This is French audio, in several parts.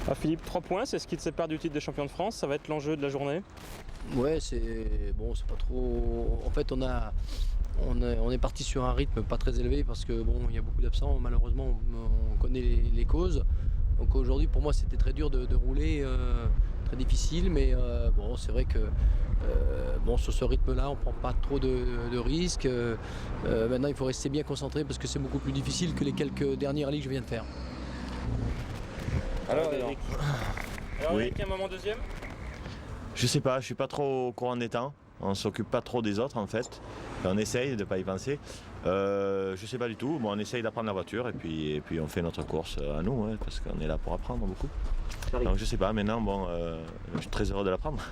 Ah, Philippe, 3 points, c'est ce qui te sépare du titre de champion de France, ça va être l'enjeu de la journée. Ouais, c'est pas trop. En fait, on est parti sur un rythme pas très élevé parce que il y a beaucoup d'absents. Malheureusement, on connaît les causes. Donc aujourd'hui, pour moi, c'était très dur de rouler, très difficile. Mais c'est vrai que sur ce rythme-là, on prend pas trop de risques. Maintenant, il faut rester bien concentré parce que c'est beaucoup plus difficile que les quelques dernières rallyes que je viens de faire. Alors Eric. Oui. Eric, un moment deuxième. Je sais pas, je suis pas trop au courant des temps. On s'occupe pas trop des autres en fait. Enfin, on essaye de ne pas y penser. Je sais pas du tout. On essaye d'apprendre la voiture et puis on fait notre course à nous, parce qu'on est là pour apprendre beaucoup. Donc je sais pas, maintenant je suis très heureux de l'apprendre.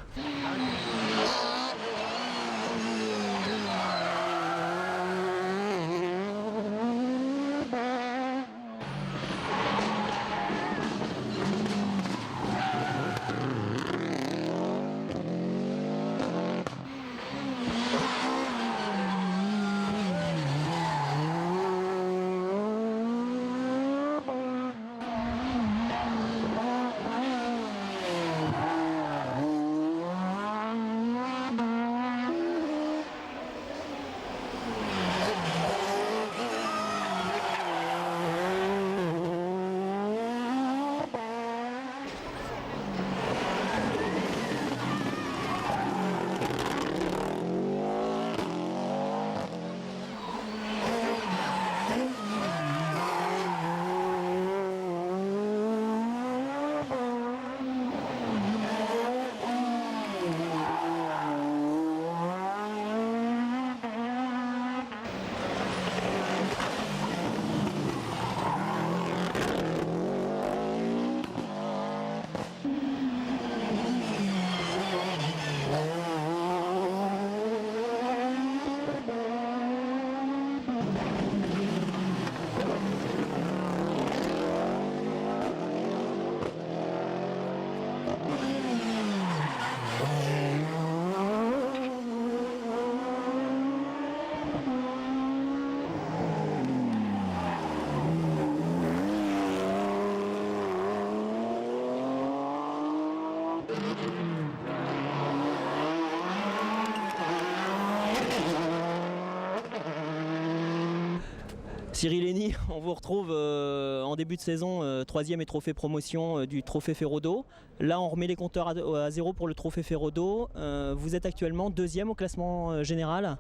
Cyril Henny, on vous retrouve en début de saison, 3e et trophée promotion du trophée Ferrodo. Là on remet les compteurs à zéro pour le trophée Ferrodo. Vous êtes actuellement 2e au classement général.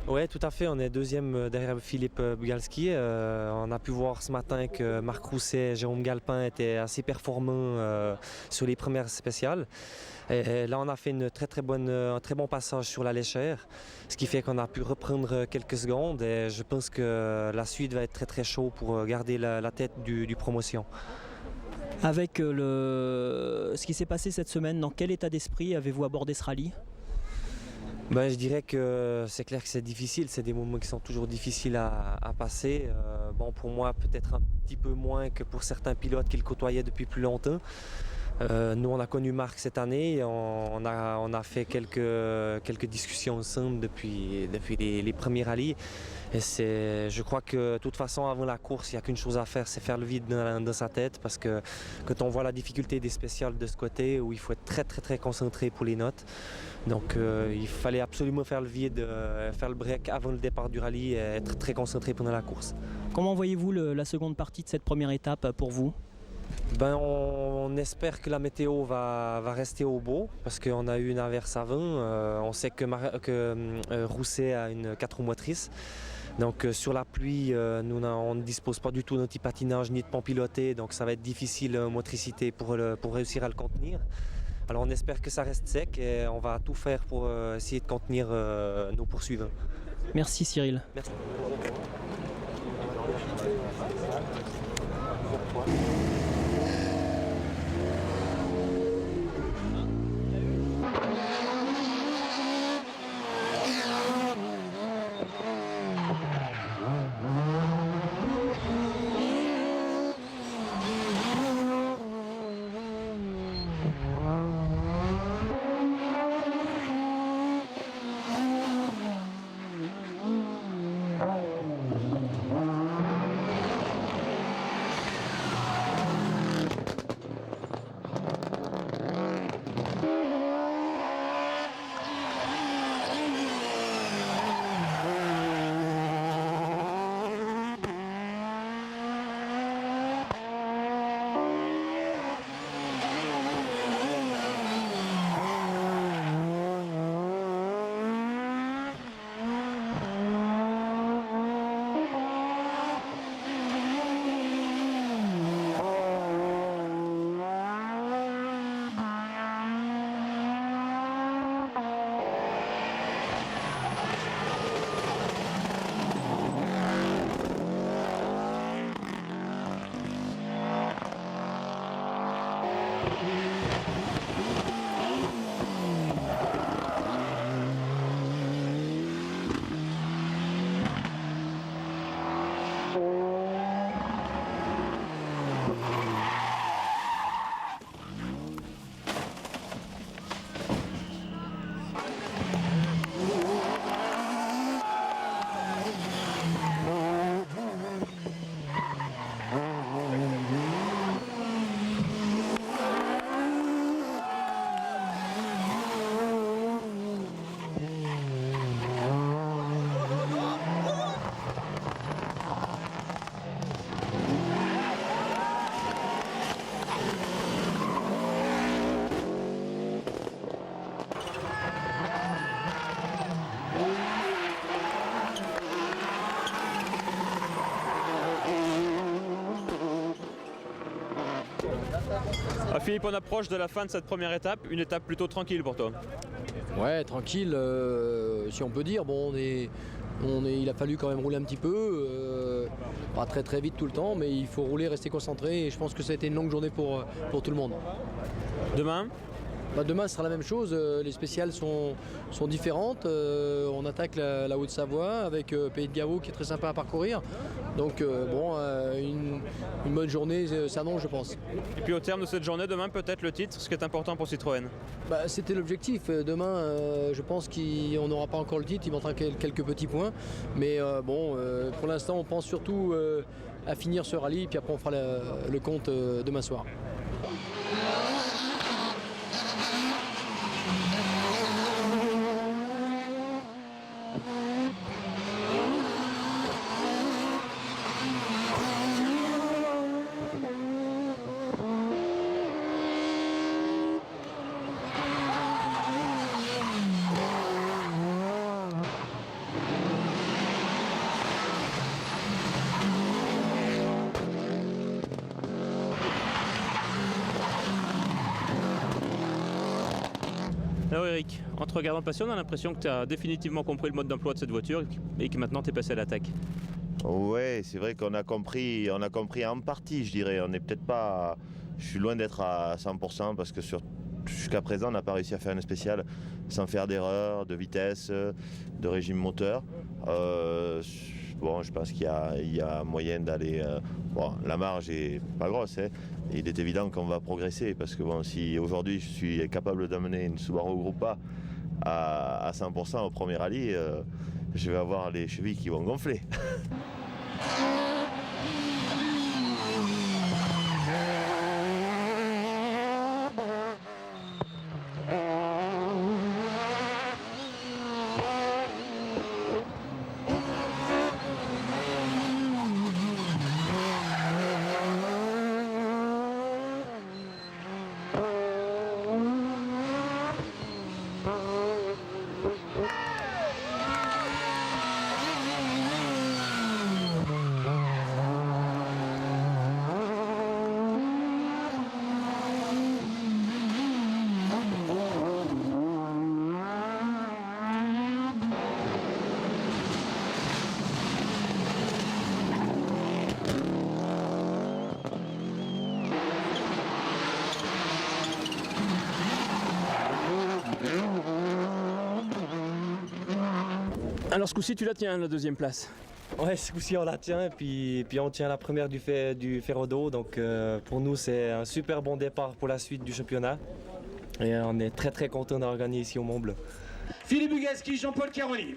Oui, tout à fait, on est 2e derrière Philippe Bugalski. On a pu voir ce matin que Marc Rousset et Jérôme Galpin étaient assez performants sur les premières spéciales. Et là on a fait un très bon passage sur la léchère, ce qui fait qu'on a pu reprendre quelques secondes et je pense que la suite va être très chaud pour garder la tête du promotion. Avec ce qui s'est passé cette semaine, dans quel état d'esprit avez-vous abordé ce rallye ? Je dirais que c'est clair que c'est difficile, c'est des moments qui sont toujours difficiles à passer. Pour moi peut-être un petit peu moins que pour certains pilotes qui le côtoyaient depuis plus longtemps. Nous on a connu Marc cette année, on a fait quelques discussions ensemble depuis les premiers rallyes. Et je crois que de toute façon avant la course il n'y a qu'une chose à faire, c'est faire le vide dans sa tête parce que quand on voit la difficulté des spéciales de ce côté où il faut être très concentré pour les notes. Donc il fallait absolument faire le vide, faire le break avant le départ du rallye et être très concentré pendant la course. Comment voyez-vous la seconde partie de cette première étape pour vous ? On espère que la météo va rester au beau parce qu'on a eu une averse à vent. On sait que Rousset a une 4 roues motrices. Donc sur la pluie, on ne dispose pas du tout d'anti-patinage ni de pont piloté, donc ça va être difficile en motricité pour réussir à le contenir. Alors on espère que ça reste sec et on va tout faire pour essayer de contenir nos poursuivants. Merci Cyril. Merci. Philippe, on approche de la fin de cette première étape, une étape plutôt tranquille pour toi. Ouais, tranquille, si on peut dire. Bon, il a fallu quand même rouler un petit peu, pas très vite tout le temps, mais il faut rouler, rester concentré. Et je pense que ça a été une longue journée pour tout le monde. Demain, Demain, ce sera la même chose. Les spéciales sont différentes. On attaque la Haute-Savoie avec Pays de Gao qui est très sympa à parcourir. Donc, une bonne journée s'annonce, je pense. et puis au terme de cette journée, demain peut-être le titre, ce qui est important pour Citroën. C'était l'objectif. Demain, je pense qu'on n'aura pas encore le titre. Il manquera quelques petits points. Mais pour l'instant, on pense surtout à finir ce rallye. Puis après, on fera le compte demain soir. Alors Eric, en te regardant passer, on a l'impression que tu as définitivement compris le mode d'emploi de cette voiture et que maintenant tu es passé à l'attaque. Ouais, c'est vrai qu'on a compris en partie, je dirais. On n'est peut-être pas. Je suis loin d'être à 100% parce que jusqu'à présent, on n'a pas réussi à faire une spéciale sans faire d'erreur, de vitesse, de régime moteur. Je pense qu'il y a moyen d'aller. La marge est pas grosse. Hein. Il est évident qu'on va progresser parce que si aujourd'hui je suis capable d'amener une Subaru Gruppa à 100% au premier rallye, je vais avoir les chevilles qui vont gonfler. Alors ce coup-ci tu la tiens, la deuxième place. Ouais, ce coup-ci on la tient et puis on tient la première du Ferrodo. Donc pour nous c'est un super bon départ pour la suite du championnat. Et on est très content d'avoir gagné ici au Mont Bleu. Philippe Bugaski, Jean-Paul Caroni.